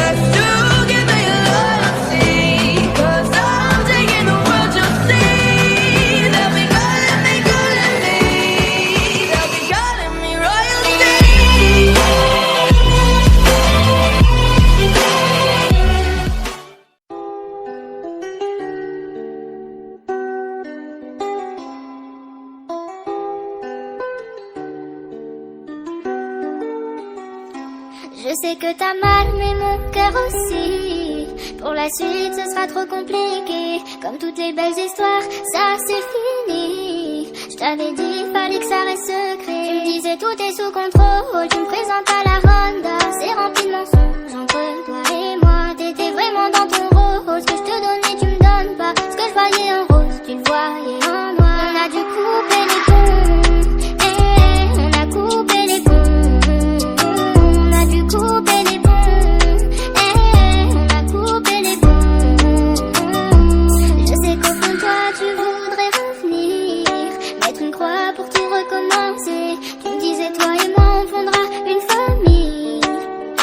Best to give me your loyalty, 'cause I'm taking the world, you'll see. They'll be calling me, they'll be calling me royalty. Je sais que t'as mal, mais mon cœur aussi. Pour la suite, ce sera trop compliqué. Comme toutes les belles histoires, ça c'est fini. Je t'avais dit, fallait que ça reste secret. Tu me disais tout est sous contrôle. Tu me présentes à la ronda. C'est rempli de mensonges entre toi et moi. T'étais vraiment dans ton rôle. Ce que je te donnais, tu me donnes pas. Ce que je voyais en rose, tu le voyais en noir. On a dû couper les ponts. On a coupé les ponts. Couper les ponts, on a coupé les ponts. Je sais qu'au fond de toi tu voudrais revenir, mettre une croix pour tout recommencer. Tu me disais toi et moi on fondera une famille.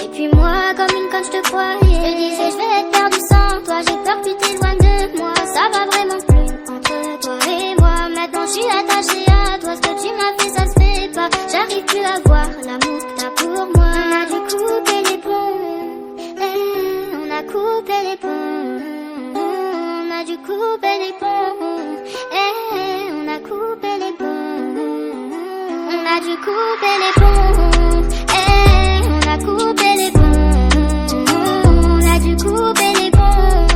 Et puis moi comme une conne je te croyais. Je te disais je vais être perdu sans toi, j'ai peur que tu t'éloignes de moi. Ça va vraiment plus entre toi et moi. Maintenant je suis attachée à toi, ce que tu m'as fait ça se fait pas. J'arrive plus à voir l'amour que t'as pour moi. On a dû couper les ponts, on a coupé les ponts. On a dû couper les ponts, on a coupé les ponts. On a dû couper les ponts, on a coupé les ponts. On a dû couper les ponts,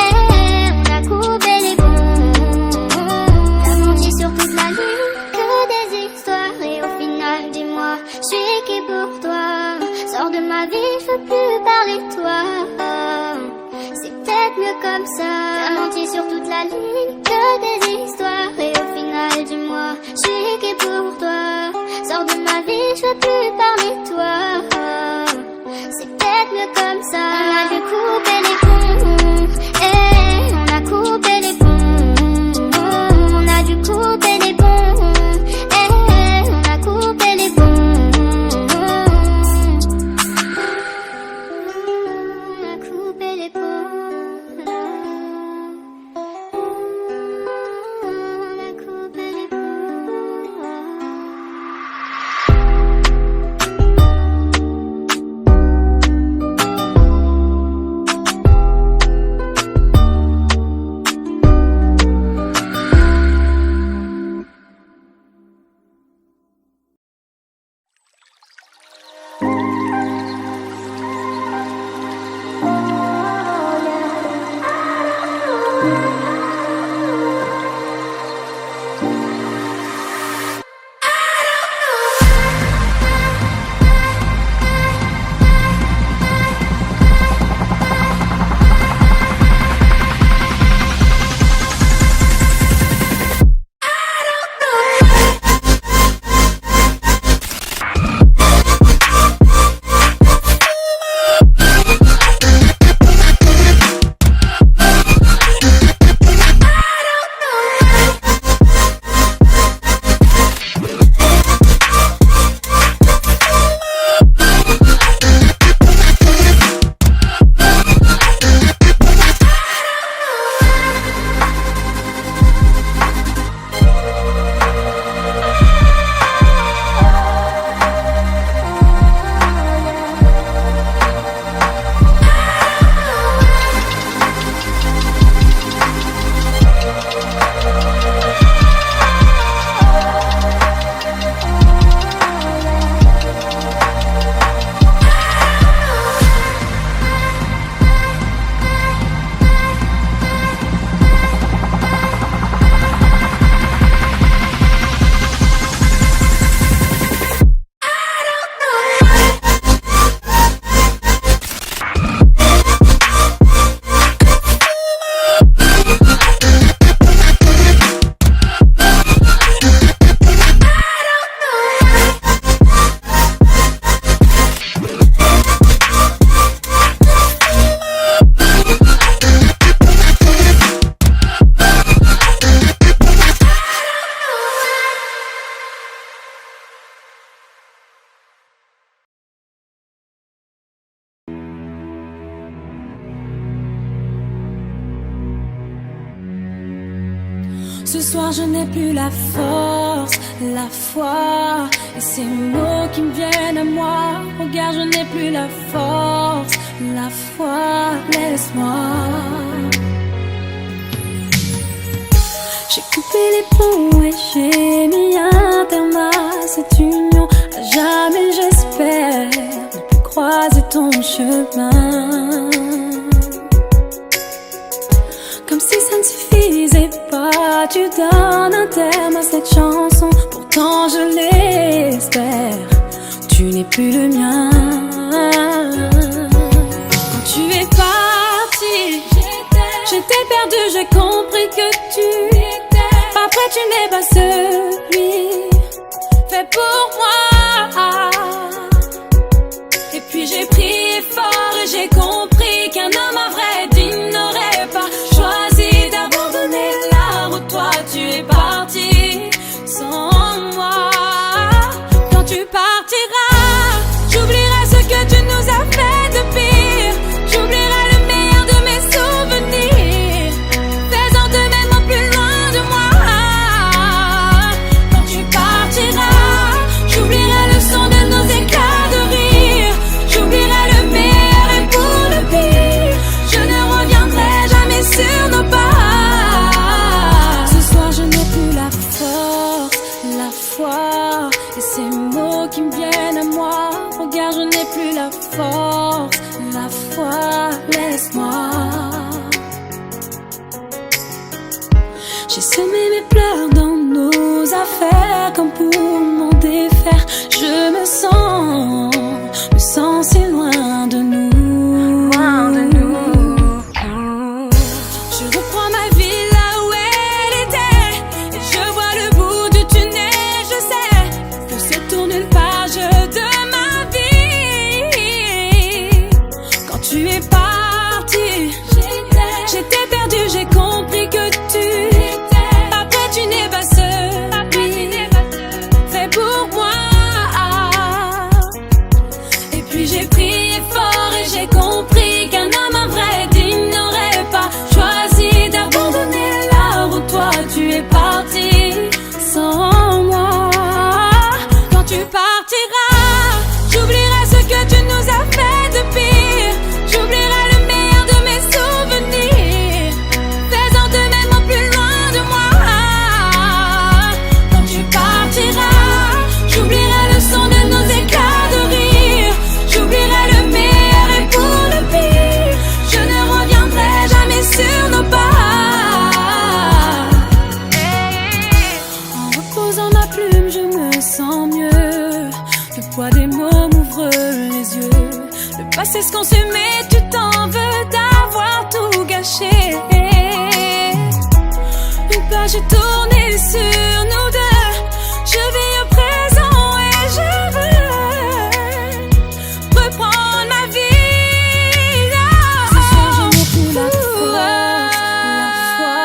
on a coupé les ponts. T'as menti sur toute la nuit, que des histoires. Et au final, dis-moi, je suis qui pour toi? Sors de ma vie, je veux plus parler de toi. C'est peut-être mieux comme ça. T'as menti sur toute la ligne, que des histoires. Et au final, dis-moi, je suis qui pour toi? Sors de ma vie, je veux plus parler de toi. C'est peut-être mieux comme ça. On a dû couper les ponts, on a coupé les ponts. On a dû couper les ponts, on a coupé les ponts. Ce soir je n'ai plus la force, la foi, et ces mots qui me viennent à moi. Regarde, je n'ai plus la force, la foi, laisse-moi. J'ai coupé les ponts et j'ai mis un terme à cette union. À jamais j'espère ne plus croiser ton chemin. Comme si ça ne suffisait pas, tu donnes un terme à cette chanson. Pourtant je l'espère, tu n'es plus le mien. Quand tu es parti, j'étais perdu, j'ai compris que tu après tu n'es pas celui fait pour moi. Et puis j'ai prié fort et j'ai compris qu'un homme à vrai digne n'aurait pas choisi d'abandonner la route. Toi tu es parti sans moi. Quand tu partiras, j'oublierai ce que tu nous as fait de pire. J'oublierai le meilleur de mes souvenirs, faisant de même au plus loin de moi. Quand tu partiras, j'oublierai le son de nos éclats de rire. J'oublierai le meilleur et pour le pire, je ne reviendrai jamais sur nos pas. Ce soir je n'ai plus la force, la foi, et ces mots qui me viennent à moi. Regarde, je n'ai plus la force, la foi, laisse-moi. J'ai semé mes pleurs dans nos affaires comme pour m'en défaire. Je me sens si loin de nous. Je reprends ma vie là où elle était, et je vois le bout du tunnel. Je sais que se tourne une page de ma vie. Quand tu es parti, j'étais perdu, j'ai compris que tu après tu n'es pas celui fait pour moi. Et puis j'ai prié fort et j'ai compris qu'un homme à vrai digne n'aurait pas choisi d'abandonner la route. Toi tu es parti sans moi. Quand tu partiras, j'oublierai ce que tu nous as fait de pire. J'oublierai le meilleur de mes souvenirs, faisant de même au plus loin de moi. Quand tu partiras, j'oublierai le son de nos éclats de rire. J'oublierai le meilleur et pour le pire, je ne reviendrai jamais sur nos pas. En reposant ma plume, je me sens mieux. Le poids des mots m'ouvre les yeux. Le passé se consume et tu t'en veux d'avoir tout gâché. Une page est tournée sur nous deux. Je vis au présent et je veux reprendre ma vie. Ce soir je n'ai plus la force, la foi,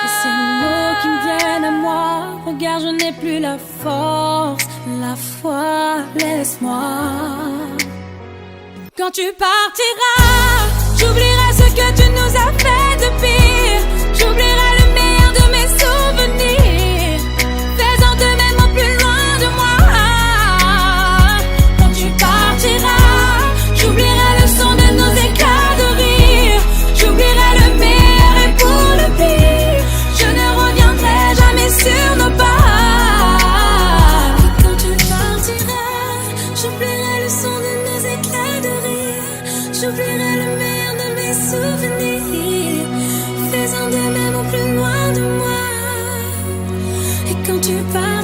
et ces mots qui me viennent à moi. Regarde, je n'ai plus la force, la foi, laisse-moi. Quand tu partiras, j'oublierai ce que tu nous as fait de pire. J'oublierai le meilleur de mes souvenirs, faisant de même au plus loin de moi. Quand tu partiras, j'oublierai le son de nos éclats de rire. J'oublierai le meilleur et pour le pire, je ne reviendrai jamais sur nos pas. Et quand tu partiras, j'oublierai le son de nos éclats de rire. J'oublierai le meilleur de mes souvenirs, faisant de même au plus loin de moi. Et quand tu pars